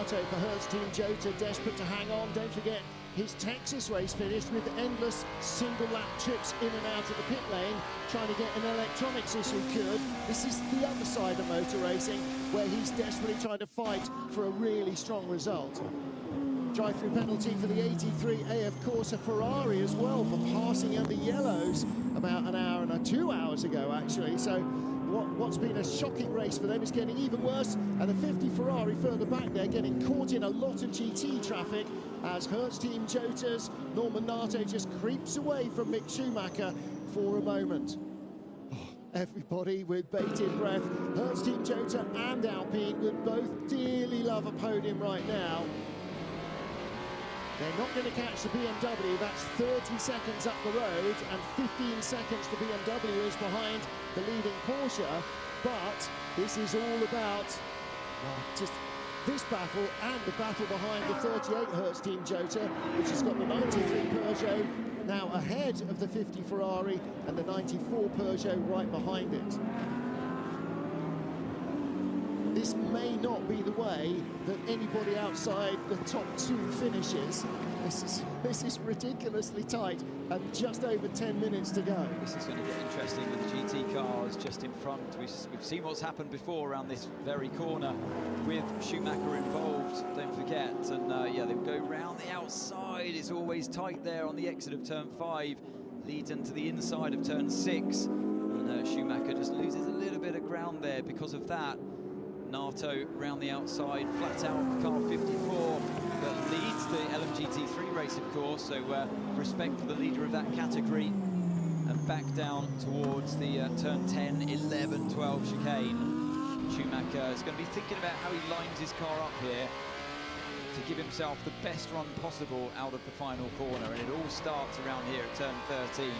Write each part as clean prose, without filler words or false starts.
Nato for Hertz Team Jota, desperate to hang on. Don't forget his Texas race finished with endless single lap trips in and out of the pit lane, trying to get an electronics issue cured. This is the other side of motor racing, where he's desperately trying to fight for a really strong result. Drive-through penalty for the A24, of course, a Ferrari as well for passing under yellows about an hour and 2 hours ago, actually. So what's been a shocking race for them is getting even worse, and the 50 Ferrari further back there getting caught in a lot of GT traffic as Hertz Team Jota's Norman Nato just creeps away from Mick Schumacher for a moment. Everybody with bated breath. Hertz Team Jota and Alpine would both dearly love a podium right now. They're not going to catch the BMW. That's 30 seconds up the road, and 15 seconds the BMW is behind the leading Porsche. But this is all about, well, just this battle and the battle behind the 38 Hertz Team Jota, which has got the 93 Peugeot now ahead of the 50 Ferrari and the 94 Peugeot right behind it. This may not be the way that anybody outside the top two finishes. This is ridiculously tight, and just over 10 minutes to go. This is going to get interesting with the GT cars just in front. We've seen what's happened before around this very corner with Schumacher involved, don't forget. And yeah, they go round the outside. It's always tight there on the exit of turn 5, leads into the inside of turn 6. And Schumacher just loses a little bit of ground there because of that. Nato round the outside, flat out car 54 that leads the LMGT3 race, of course, so respect for the leader of that category. And back down towards the turn 10, 11, 12 chicane. Schumacher is going to be thinking about how he lines his car up here to give himself the best run possible out of the final corner, and it all starts around here at turn 13.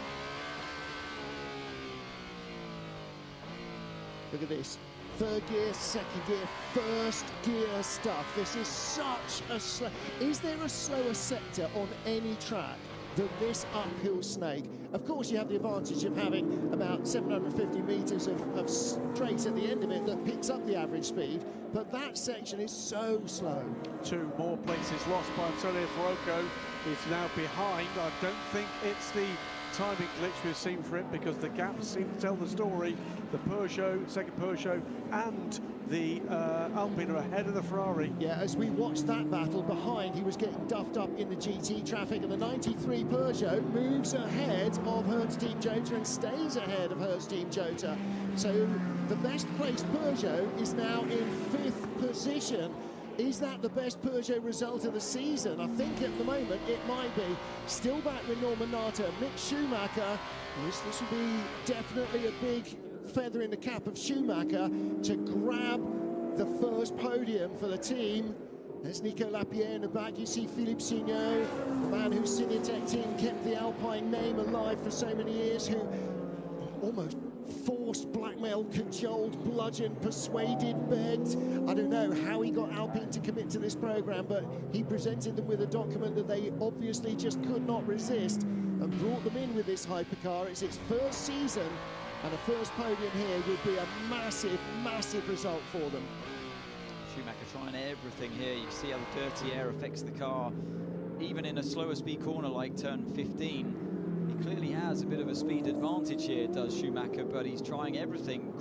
Look at this. Third gear, second gear, first gear stuff. This is such a slow... Is there a slower sector on any track than this uphill snake? Of course, you have the advantage of having about 750 meters of straight at the end of it that picks up the average speed, but that section is so slow. 2 more places lost by Antonio Farocco. He's now behind. I don't think it's the timing glitch we've seen for it, because the gaps seem to tell the story. The Peugeot, second Peugeot, and the Alpine are ahead of the Ferrari. Yeah, as we watched that battle behind, he was getting duffed up in the GT traffic, and the 93 Peugeot moves ahead of Hertz Team Jota and stays ahead of Hertz Team Jota. So the best placed Peugeot is now in 5th position. Is that the best Peugeot result of the season? I think at the moment it might be. Still back with Norman Nato. Mick Schumacher. This will be definitely a big feather in the cap of Schumacher to grab the first podium for the team. There's Nico Lapierre in the back. You see Philippe Signot, the man whose Cinetec team kept the Alpine name alive for so many years, who almost forced, blackmailed, cajoled, bludgeoned, persuaded, begged. I don't know how he got Alpine to commit to this program, but he presented them with a document that they obviously just could not resist and brought them in with this hypercar. It's its first season, and a first podium here would be a massive, massive result for them. Schumacher trying everything here. You see how the dirty air affects the car, even in a slower speed corner like turn 15. He clearly has a bit of a speed advantage here, does Schumacher, but he's trying everything,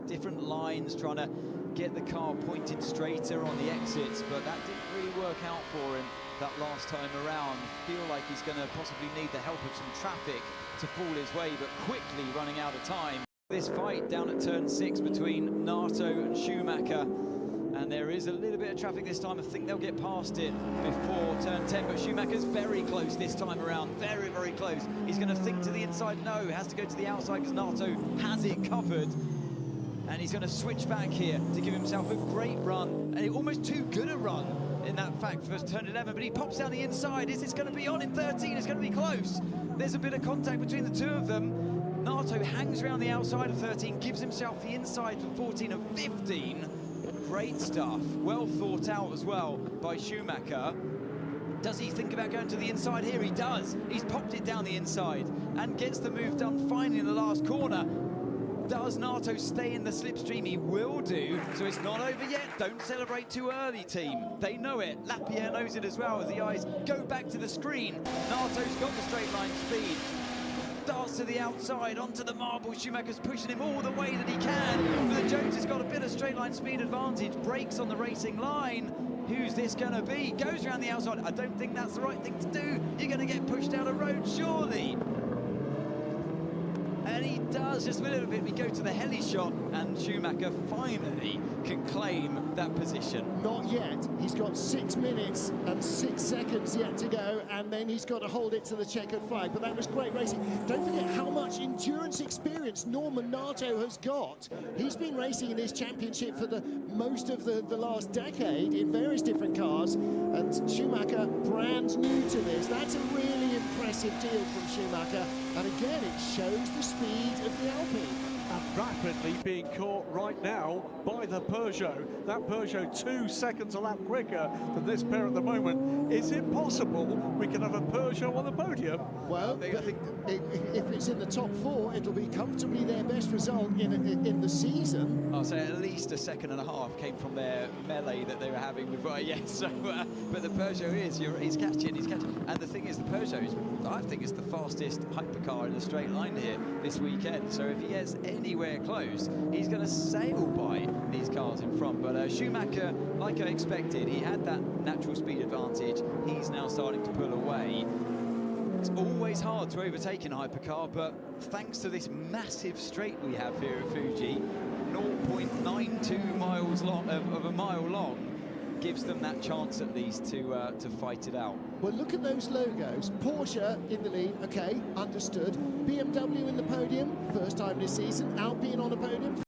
different lines, trying to get the car pointed straighter on the exits, but that didn't really work out for him that last time around. I feel like he's going to possibly need the help of some traffic to fall his way, but quickly running out of time. This fight down at turn 6 between Nato and Schumacher, and there is a little bit of traffic this time. I think they'll get past it before turn 10, but Schumacher's very close this time around, very, very close. He's going to think to the inside, no, has to go to the outside because Nato has it covered. And he's going to switch back here to give himself a great run, and almost too good a run in that fact for turn 11, but he pops down the inside. Is this going to be on in 13? It's going to be close. There's a bit of contact between the two of them. Nato hangs around the outside of 13, gives himself the inside for 14 and 15. Great stuff, well thought out as well by Schumacher. Does he think about going to the inside here? He does. He's popped it down the inside and gets the move done finally in the last corner. Does Nato stay in the slipstream? He will do, so it's not over yet. Don't celebrate too early, team. They know it. Lapierre knows it as well as the eyes go back to the screen. Nato's got the straight line speed. Darts to the outside, onto the marble. Schumacher's pushing him all the way that he can. But Jota's got a bit of straight line speed advantage. Brakes on the racing line. Who's this going to be? Goes around the outside. I don't think that's the right thing to do. You're going to get pushed down a road, surely. And he does, just a little bit. We go to the heli shot, and Schumacher finally can claim that position. Not yet. He's got 6 minutes and 6 seconds yet to go, and then he's got to hold it to the checkered flag. But that was great racing. Don't forget how much endurance experience Norman Nato has got. He's been racing in this championship for most of the last decade in various different cars, and Schumacher brand new to this. That's a really impressive deal from Schumacher, and again it shows the speed of the Alpine. And rapidly being caught right now by the Peugeot. That Peugeot 2 seconds a lap quicker than this pair at the moment. Is it possible we can have a Peugeot on the podium? Well, if it's in the top 4, it'll be comfortably their best result in the season. I'll say at least a second and a half came from their melee that they were having with so but the Peugeot he's catching. And the thing is, the Peugeot is, I think, is the fastest hypercar in a straight line here this weekend. So if he gets anywhere close, he's going to sail by these cars in front. But Schumacher, like I expected, he had that natural speed advantage. He's now starting to pull away. It's always hard to overtake in a hypercar, but thanks to this massive straight we have here at Fuji, 0.92 miles long, of a mile long, gives them that chance at least to fight it out. Well, look at those logos. Porsche in the lead, okay, understood. BMW in the podium, first time this season. Alpine on a podium.